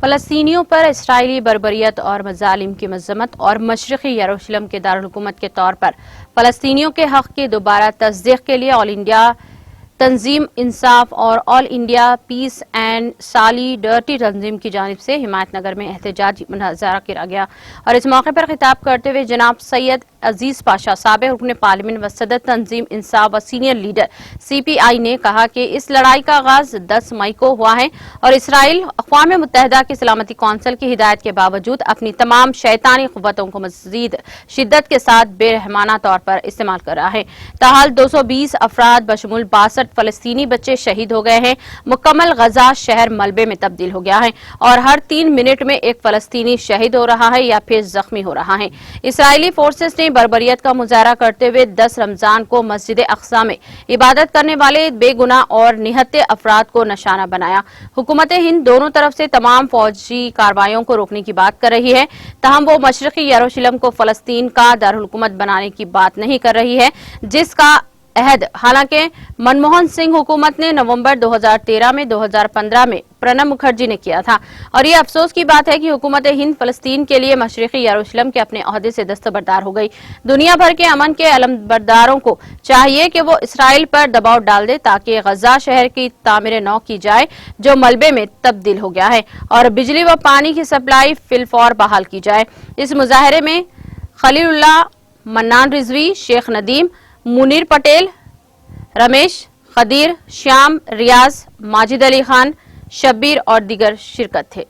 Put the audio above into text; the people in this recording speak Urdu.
فلسطینیوں پر اسرائیلی بربریت اور مظالم کی مذمت اور مشرقی یروشلم کے دارالحکومت کے طور پر فلسطینیوں کے حق کی دوبارہ تصدیق کے لیے آل انڈیا تنظیم انصاف اور آل انڈیا پیس اینڈ سالیڈرٹی تنظیم کی جانب سے ہمایت نگر میں احتجاجی مظاہرہ کیا گیا اور اس موقع پر خطاب کرتے ہوئے جناب سید عزیز پاشا سابق رکن پارلیمنٹ و صدر تنظیم انصاف و سینئر لیڈر سی پی آئی نے کہا کہ اس لڑائی کا آغاز 10 مئی کو ہوا ہے اور اسرائیل اقوام متحدہ کی سلامتی کونسل کی ہدایت کے باوجود اپنی تمام شیطانی قوتوں کو مزید شدت کے ساتھ بے رحمانہ طور پر استعمال کر رہا ہے۔ تاحال 220 افراد بشمول 62 فلسطینی بچے شہید ہو گئے ہیں۔ مکمل غزہ شہر ملبے میں تبدیل ہو گیا ہے اور ہر 3 منٹ میں ایک فلسطینی شہید ہو رہا ہے یا پھر زخمی ہو رہا ہے۔ اسرائیلی فورسز نے بربریت کا مظاہرہ کرتے ہوئے 10 رمضان کو مسجد اقصی میں عبادت کرنے والے بے گناہ اور نہتے افراد کو نشانہ بنایا۔ حکومت ہند دونوں طرف سے تمام فوجی کارروائیوں کو روکنے کی بات کر رہی ہے، تاہم وہ مشرقی یروشلم کو فلسطین کا دارالحکومت بنانے کی بات نہیں کر رہی ہے، جس کا عہد حالانکہ منموہن سنگھ حکومت نے نومبر 2013 میں 2015 میں پرنب مکھرجی نے کیا تھا، اور یہ افسوس کی بات ہے کہ حکومت ہند فلسطین کے لیے مشرقی یروشلم کے اپنے عہدے سے دستبردار ہو گئی۔ دنیا بھر کے امن کے علمبرداروں کو چاہیے کہ وہ اسرائیل پر دباؤ ڈال دے تاکہ غزہ شہر کی تعمیر نو کی جائے جو ملبے میں تبدیل ہو گیا ہے، اور بجلی و پانی کی سپلائی فی الفور بحال کی جائے۔ اس مظاہرے میں خلیل اللہ، منان رضوی، شیخ ندیم، منیر پٹیل، رمیش، قدیر، شیام، ریاض، ماجد علی خان، شبیر اور دیگر شرکت تھے۔